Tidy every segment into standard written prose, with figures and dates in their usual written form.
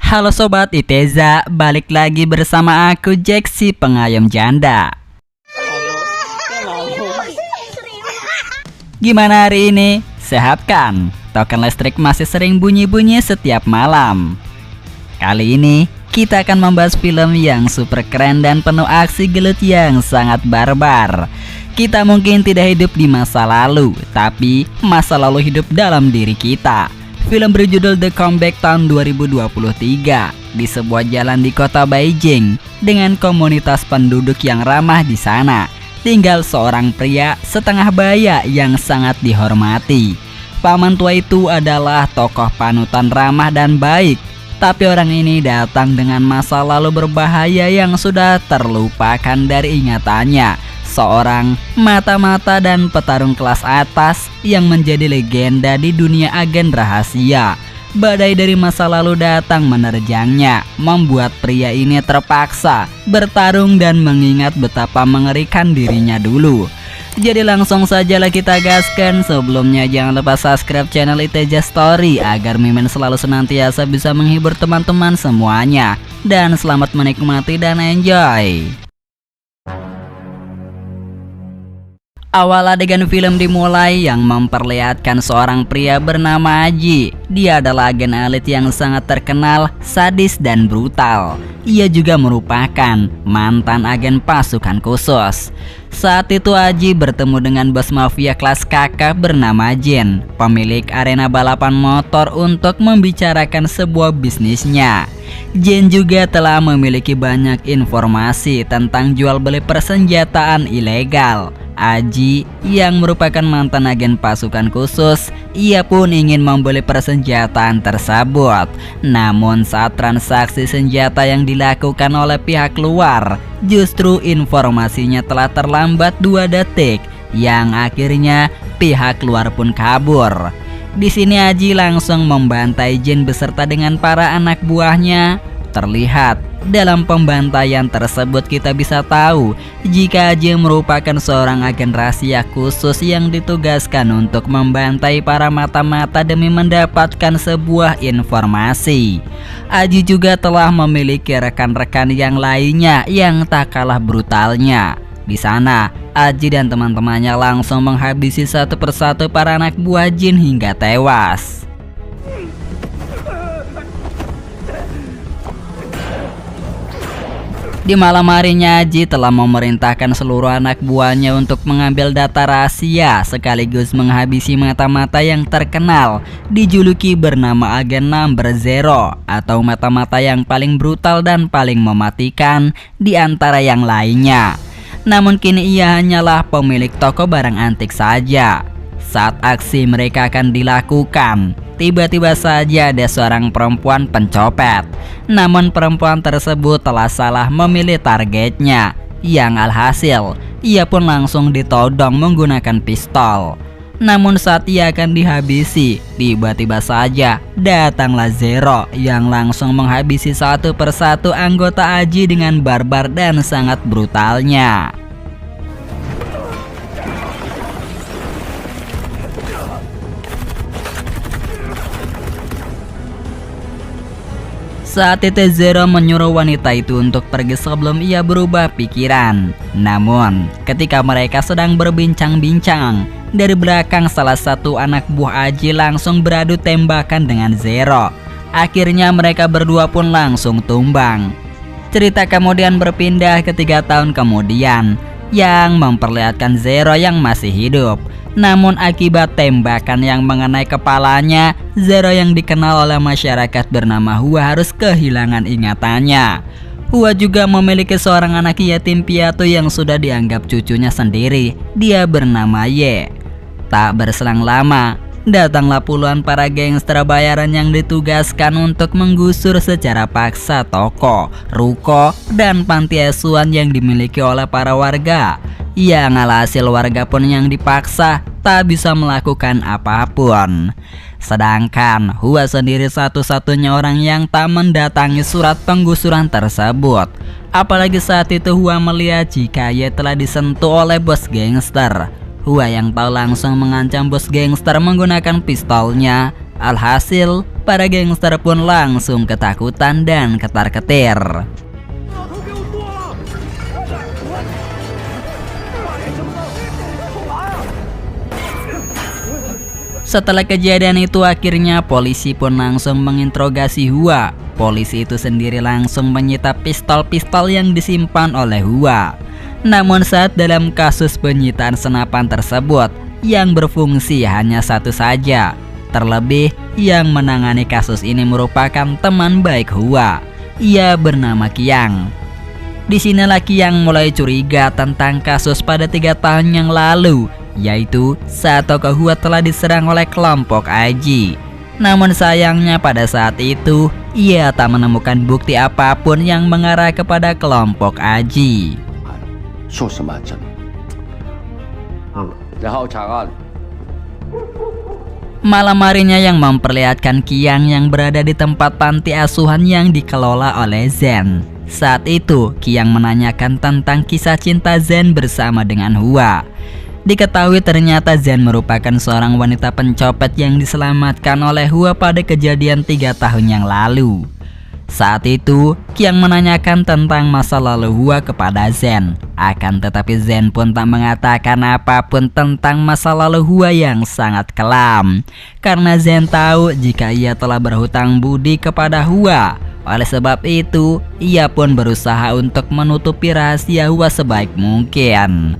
Halo Sobat Iteza, balik lagi bersama aku Jack si pengayom janda. Gimana hari ini? Sehat kan? Token listrik masih sering bunyi-bunyi setiap malam. Kali ini kita akan membahas film yang super keren dan penuh aksi gelut yang sangat barbar. Kita mungkin tidak hidup di masa lalu, tapi masa lalu hidup dalam diri kita. Film berjudul The Comeback tahun 2023 di sebuah jalan di kota Beijing dengan komunitas penduduk yang ramah di sana. Tinggal seorang pria setengah baya yang sangat dihormati. Paman tua itu adalah tokoh panutan ramah dan baik, tapi orang ini datang dengan masa lalu berbahaya yang sudah terlupakan dari ingatannya. Seorang mata-mata dan petarung kelas atas yang menjadi legenda di dunia agen rahasia. Badai dari masa lalu datang menerjangnya, membuat pria ini terpaksa bertarung dan mengingat betapa mengerikan dirinya dulu. Jadi langsung sajalah kita gaskan. Sebelumnya jangan lupa subscribe channel Iteja Story agar Mimin selalu senantiasa bisa menghibur teman-teman semuanya. Dan selamat menikmati dan enjoy. Awal adegan film dimulai yang memperlihatkan seorang pria bernama Aji. Dia adalah agen elit yang sangat terkenal, sadis dan brutal. Ia juga merupakan mantan agen pasukan khusus. Saat itu Aji bertemu dengan bos mafia kelas kakap bernama Jin, pemilik arena balapan motor, untuk membicarakan sebuah bisnisnya. Jin juga telah memiliki banyak informasi tentang jual beli persenjataan ilegal. Aji yang merupakan mantan agen pasukan khusus, ia pun ingin membeli persenjataan tersebut. Namun saat transaksi senjata yang dilakukan oleh pihak luar, justru informasinya telah terlambat 2 detik, yang akhirnya pihak luar pun kabur. Di sini Aji langsung membantai Jin beserta dengan para anak buahnya. Terlihat dalam pembantaian tersebut kita bisa tahu jika Aji merupakan seorang agen rahasia khusus yang ditugaskan untuk membantai para mata-mata demi mendapatkan sebuah informasi. Aji juga telah memiliki rekan-rekan yang lainnya yang tak kalah brutalnya. Di sana, Aji dan teman-temannya langsung menghabisi satu persatu para anak buah Jin hingga tewas. Di malam harinya Aji telah memerintahkan seluruh anak buahnya untuk mengambil data rahasia sekaligus menghabisi mata-mata yang terkenal dijuluki bernama agen number zero atau mata-mata yang paling brutal dan paling mematikan di antara yang lainnya. Namun kini ia hanyalah pemilik toko barang antik saja. Saat aksi mereka akan dilakukan, tiba-tiba saja ada seorang perempuan pencopet. Namun perempuan tersebut telah salah memilih targetnya, yang alhasil ia pun langsung ditodong menggunakan pistol. Namun saat ia akan dihabisi, tiba-tiba saja datanglah Zero yang langsung menghabisi satu persatu anggota Aji dengan barbar dan sangat brutalnya. Saat itu Zero menyuruh wanita itu untuk pergi sebelum ia berubah pikiran. Namun ketika mereka sedang berbincang-bincang, dari belakang salah satu anak buah Aji langsung beradu tembakan dengan Zero. Akhirnya mereka berdua pun langsung tumbang. Cerita kemudian berpindah ke 3 tahun kemudian, yang memperlihatkan Zero yang masih hidup. Namun akibat tembakan yang mengenai kepalanya, Zero yang dikenal oleh masyarakat bernama Hua harus kehilangan ingatannya. Hua juga memiliki seorang anak yatim piatu yang sudah dianggap cucunya sendiri. Dia bernama Ye. Tak berselang lama, datanglah puluhan para gangster bayaran yang ditugaskan untuk menggusur secara paksa toko, ruko, dan panti asuhan yang dimiliki oleh para warga. Yang alhasil warga pun yang dipaksa tak bisa melakukan apapun. Sedangkan Hua sendiri satu-satunya orang yang tak mendatangi surat penggusuran tersebut. Apalagi saat itu Hua melihat jika ia telah disentuh oleh bos gangster. Hua yang tahu langsung mengancam bos gangster menggunakan pistolnya Alhasil, para gangster pun langsung ketakutan dan ketar-ketir. Setelah kejadian itu akhirnya polisi pun langsung menginterogasi Hua. Polisi itu sendiri langsung menyita pistol-pistol yang disimpan oleh Hua. Namun saat dalam kasus penyitaan senapan tersebut, yang berfungsi hanya satu saja. Terlebih yang menangani kasus ini merupakan teman baik Hua. Ia bernama Qiang. Disinilah Qiang mulai curiga tentang kasus pada 3 tahun yang lalu, yaitu saat tokoh Hua telah diserang oleh kelompok Aji. Namun sayangnya pada saat itu, ia tak menemukan bukti apapun yang mengarah kepada kelompok Aji. Malam harinya yang memperlihatkan Qiang yang berada di tempat panti asuhan yang dikelola oleh Zen. Saat itu, Qiang menanyakan tentang kisah cinta Zen bersama dengan Hua. Diketahui ternyata Zen merupakan seorang wanita pencopet yang diselamatkan oleh Hua pada kejadian 3 tahun yang lalu. Saat itu, Qiang menanyakan tentang masa lalu Hua kepada Zen. Akan tetapi Zen pun tak mengatakan apapun tentang masa lalu Hua yang sangat kelam. Karena Zen tahu jika ia telah berhutang budi kepada Hua. Oleh sebab itu, ia pun berusaha untuk menutupi rahasia Hua sebaik mungkin.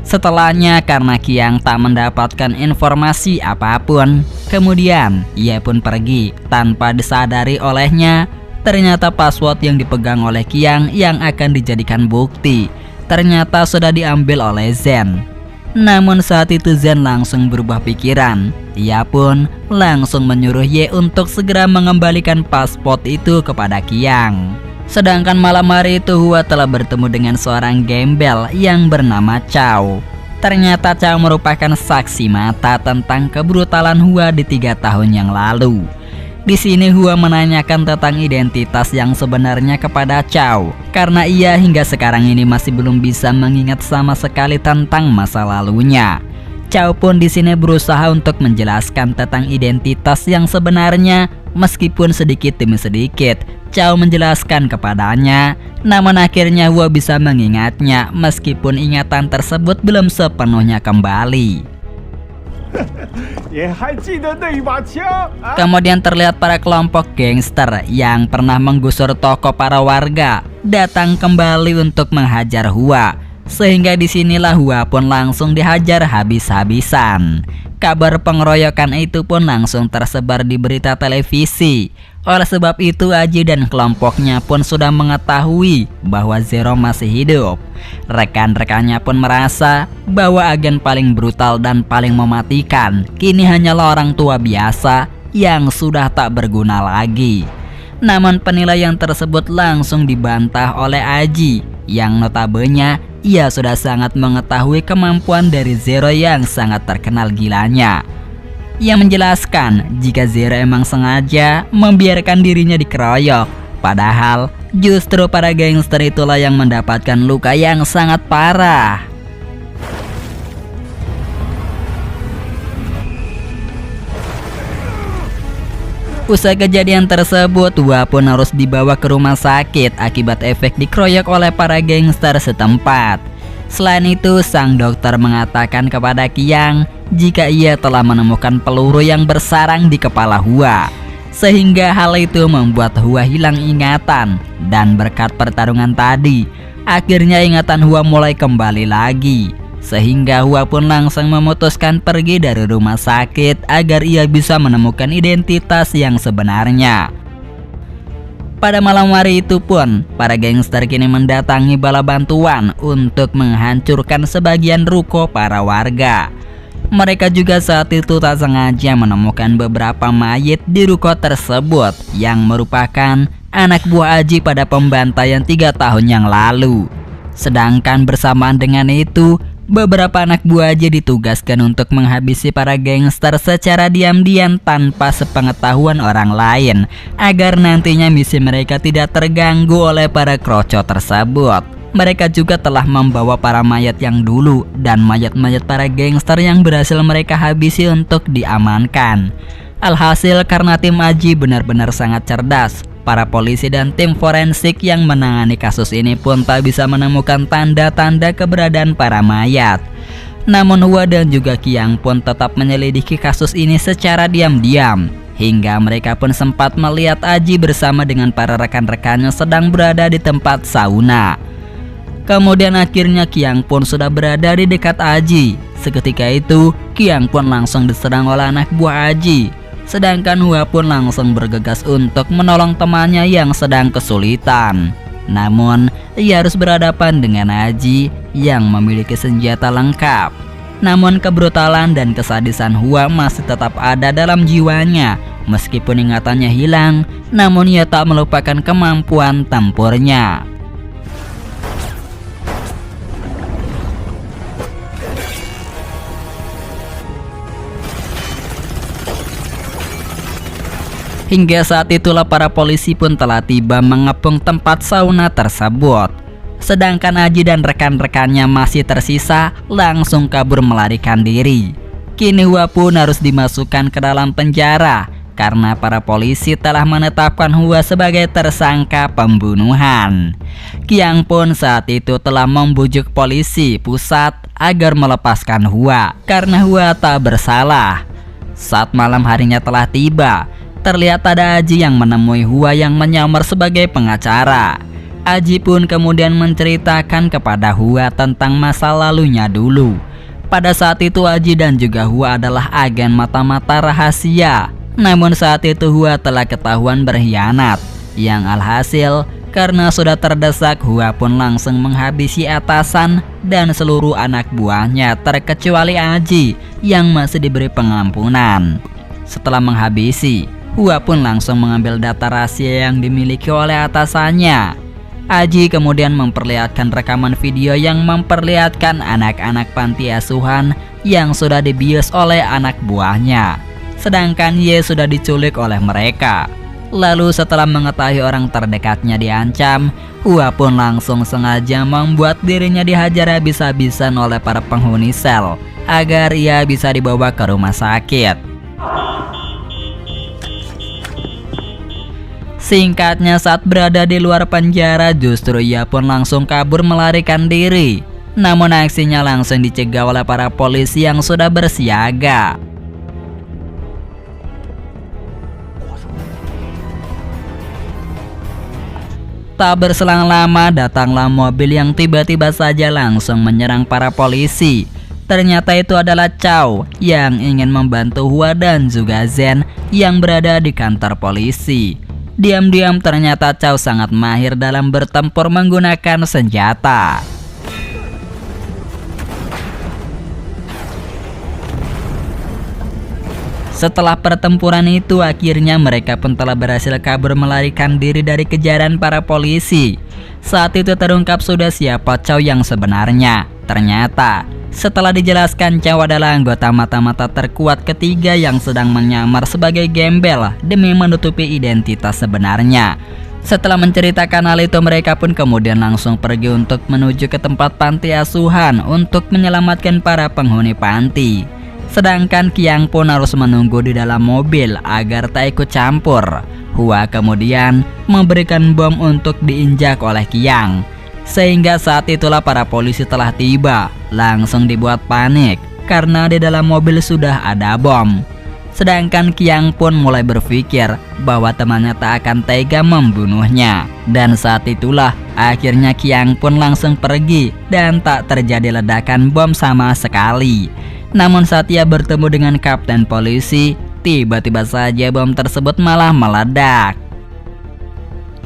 Setelahnya, karena Qiang tak mendapatkan informasi apapun, kemudian ia pun pergi tanpa disadari olehnya. Ternyata password yang dipegang oleh Qiang yang akan dijadikan bukti ternyata sudah diambil oleh Zen. Namun saat itu Zen langsung berubah pikiran. Ia pun langsung menyuruh Ye untuk segera mengembalikan password itu kepada Qiang. Sedangkan malam hari itu Hua telah bertemu dengan seorang gembel yang bernama Chao. Ternyata Chao merupakan saksi mata tentang kebrutalan Hua di 3 tahun yang lalu. Di sini Hua menanyakan tentang identitas yang sebenarnya kepada Chao, karena ia hingga sekarang ini masih belum bisa mengingat sama sekali tentang masa lalunya. Chao pun di sini berusaha untuk menjelaskan tentang identitas yang sebenarnya, meskipun sedikit demi sedikit Chao menjelaskan kepadanya. Namun akhirnya Hua bisa mengingatnya meskipun ingatan tersebut belum sepenuhnya kembali. Kemudian terlihat para kelompok gangster yang pernah menggusur toko para warga datang kembali untuk menghajar Hua. Sehingga disinilah Hua pun langsung dihajar habis-habisan. Kabar pengeroyokan itu pun langsung tersebar di berita televisi. Oleh sebab itu Aji dan kelompoknya pun sudah mengetahui bahwa Zero masih hidup. Rekan-rekannya pun merasa bahwa agen paling brutal dan paling mematikan kini hanyalah orang tua biasa yang sudah tak berguna lagi. Namun penilaian tersebut langsung dibantah oleh Aji yang notabene ia sudah sangat mengetahui kemampuan dari Zero yang sangat terkenal gilanya. Ia menjelaskan jika Zero emang sengaja membiarkan dirinya dikeroyok, padahal justru para gangster itulah yang mendapatkan luka yang sangat parah. Usai kejadian tersebut, Hua pun harus dibawa ke rumah sakit akibat efek dikeroyok oleh para gangster setempat. Selain itu, sang dokter mengatakan kepada Qiang jika ia telah menemukan peluru yang bersarang di kepala Hua. Sehingga hal itu membuat Hua hilang ingatan, dan berkat pertarungan tadi, akhirnya ingatan Hua mulai kembali lagi. Sehingga Hua pun langsung memutuskan pergi dari rumah sakit agar ia bisa menemukan identitas yang sebenarnya. Pada malam hari itu pun, para gangster kini mendatangi bala bantuan untuk menghancurkan sebagian ruko para warga. Mereka juga saat itu tak sengaja menemukan beberapa mayat di ruko tersebut yang merupakan anak buah Aji pada pembantaian 3 tahun yang lalu. Sedangkan bersamaan dengan itu, beberapa anak buah Aji ditugaskan untuk menghabisi para gangster secara diam-diam tanpa sepengetahuan orang lain, agar nantinya misi mereka tidak terganggu oleh para kroco tersebut. Mereka juga telah membawa para mayat yang dulu dan mayat-mayat para gangster yang berhasil mereka habisi untuk diamankan. Alhasil karena tim Aji benar-benar sangat cerdas, para polisi dan tim forensik yang menangani kasus ini pun tak bisa menemukan tanda-tanda keberadaan para mayat. Namun Hua dan juga Qiang pun tetap menyelidiki kasus ini secara diam-diam, hingga mereka pun sempat melihat Aji bersama dengan para rekan-rekannya sedang berada di tempat sauna. Kemudian akhirnya Qiang pun sudah berada di dekat Aji. Seketika itu Qiang pun langsung diserang oleh anak buah Aji. Sedangkan Hua pun langsung bergegas untuk menolong temannya yang sedang kesulitan. Namun ia harus berhadapan dengan Aji yang memiliki senjata lengkap. Namun kebrutalan dan kesadisan Hua masih tetap ada dalam jiwanya. Meskipun ingatannya hilang, namun ia tak melupakan kemampuan tempurnya. Hingga saat itulah para polisi pun telah tiba mengepung tempat sauna tersebut. Sedangkan Aji dan rekan-rekannya masih tersisa langsung kabur melarikan diri. Kini Hua pun harus dimasukkan ke dalam penjara karena para polisi telah menetapkan Hua sebagai tersangka pembunuhan. Qiang pun saat itu telah membujuk polisi pusat agar melepaskan Hua karena Hua tak bersalah. Saat malam harinya telah tiba, terlihat ada Aji yang menemui Hua yang menyamar sebagai pengacara. Aji pun kemudian menceritakan kepada Hua tentang masa lalunya dulu. Pada saat itu Aji dan juga Hua adalah agen mata-mata rahasia. Namun saat itu Hua telah ketahuan berkhianat. Yang alhasil karena sudah terdesak, Hua pun langsung menghabisi atasan dan seluruh anak buahnya terkecuali Aji yang masih diberi pengampunan. Setelah menghabisi, Hua pun langsung mengambil data rahasia yang dimiliki oleh atasannya. Aji kemudian memperlihatkan rekaman video yang memperlihatkan anak-anak panti asuhan yang sudah dibius oleh anak buahnya. Sedangkan Ye sudah diculik oleh mereka. Lalu setelah mengetahui orang terdekatnya diancam, Hua pun langsung sengaja membuat dirinya dihajar habis-habisan oleh para penghuni sel agar ia bisa dibawa ke rumah sakit. Singkatnya, saat berada di luar penjara justru ia pun langsung kabur melarikan diri. Namun aksinya langsung dicegah oleh para polisi yang sudah bersiaga. Tak berselang lama datanglah mobil yang tiba-tiba saja langsung menyerang para polisi. Ternyata itu adalah Chow yang ingin membantu Hua dan juga Zen yang berada di kantor polisi. Diam-diam ternyata Chow sangat mahir dalam bertempur menggunakan senjata. Setelah pertempuran itu akhirnya mereka pun telah berhasil kabur melarikan diri dari kejaran para polisi. Saat itu terungkap sudah siapa Chow yang sebenarnya. Ternyata setelah dijelaskan Chow adalah anggota mata-mata terkuat ketiga yang sedang menyamar sebagai gembel demi menutupi identitas sebenarnya. Setelah menceritakan hal itu, mereka pun kemudian langsung pergi untuk menuju ke tempat panti asuhan untuk menyelamatkan para penghuni panti. Sedangkan Qiang pun harus menunggu di dalam mobil agar tak ikut campur. Hua kemudian memberikan bom untuk diinjak oleh Qiang. Sehingga saat itulah para polisi telah tiba, langsung dibuat panik karena di dalam mobil sudah ada bom. Sedangkan Qiang pun mulai berpikir bahwa temannya tak akan tega membunuhnya. Dan saat itulah akhirnya Qiang pun langsung pergi dan tak terjadi ledakan bom sama sekali. Namun saat ia bertemu dengan kapten polisi, tiba-tiba saja bom tersebut malah meledak.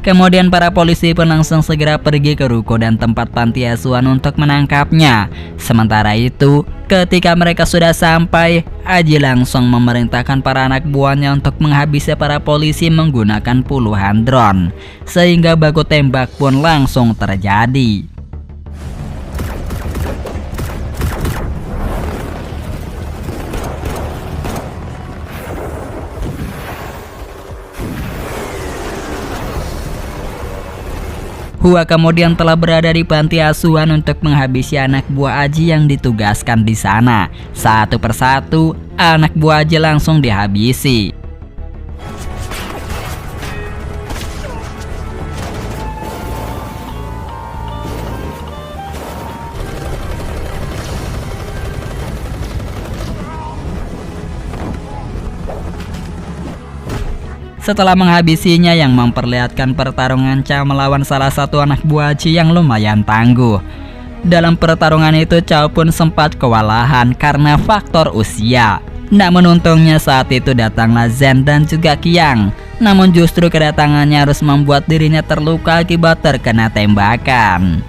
Kemudian para polisi pun langsung segera pergi ke ruko dan tempat panti asuhan untuk menangkapnya. Sementara itu, ketika mereka sudah sampai, Aji langsung memerintahkan para anak buahnya untuk menghabisi para polisi menggunakan puluhan drone. Sehingga baku tembak pun langsung terjadi. Hua kemudian telah berada di panti asuhan untuk menghabisi anak buah Aji yang ditugaskan di sana. Satu persatu, anak buah Aji langsung dihabisi. Setelah menghabisinya, yang memperlihatkan pertarungan Chao melawan salah satu anak buah Aji yang lumayan tangguh. Dalam pertarungan itu Chao pun sempat kewalahan karena faktor usia. Namun untungnya saat itu datanglah Zen dan juga Qiang. Namun justru kedatangannya harus membuat dirinya terluka akibat terkena tembakan.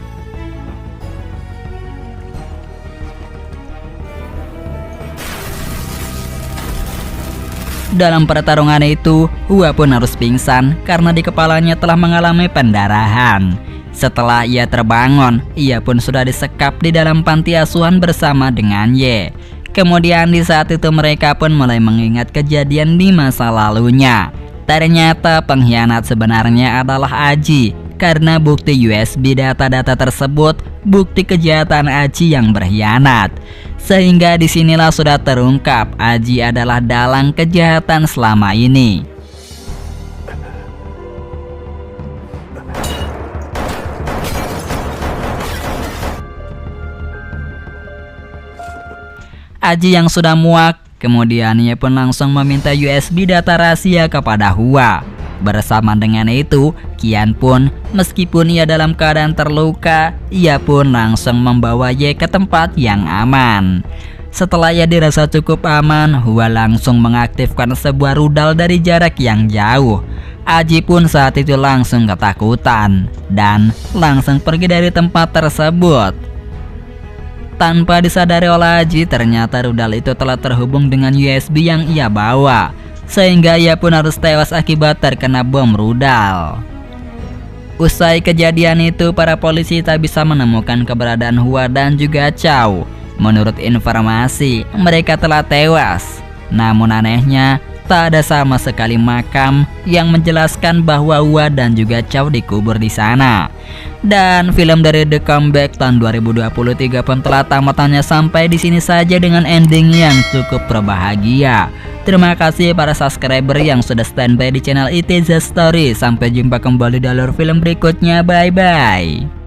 Dalam pertarungan itu, Hua pun harus pingsan karena di kepalanya telah mengalami pendarahan. Setelah ia terbangun, ia pun sudah disekap di dalam panti asuhan bersama dengan Ye. Kemudian di saat itu mereka pun mulai mengingat kejadian di masa lalunya. Ternyata pengkhianat sebenarnya adalah Aji, karena bukti USB data-data tersebut bukti kejahatan Aji yang berkhianat. Sehingga disinilah sudah terungkap Aji adalah dalang kejahatan selama ini. Aji yang sudah muak, kemudian ia pun langsung meminta USB data rahasia kepada Hua. Bersama dengan itu, Qian pun meskipun ia dalam keadaan terluka, ia pun langsung membawa Ye ke tempat yang aman. Setelah ia dirasa cukup aman, Hua langsung mengaktifkan sebuah rudal dari jarak yang jauh. Aji pun saat itu langsung ketakutan dan langsung pergi dari tempat tersebut. Tanpa disadari oleh Aji, ternyata rudal itu telah terhubung dengan USB yang ia bawa, sehingga ia pun harus tewas akibat terkena bom rudal. Usai kejadian itu, para polisi tak bisa menemukan keberadaan Hua dan juga Chao. Menurut informasi, mereka telah tewas. Namun anehnya, tak ada sama sekali makam yang menjelaskan bahwa Hua dan juga Chao dikubur di sana. Dan film dari The Comeback tahun 2023 pun telah tamatnya sampai di sini saja dengan ending yang cukup berbahagia. Terima kasih para subscriber yang sudah standby di channel It Is A Story. Sampai jumpa kembali di alur film berikutnya. Bye bye.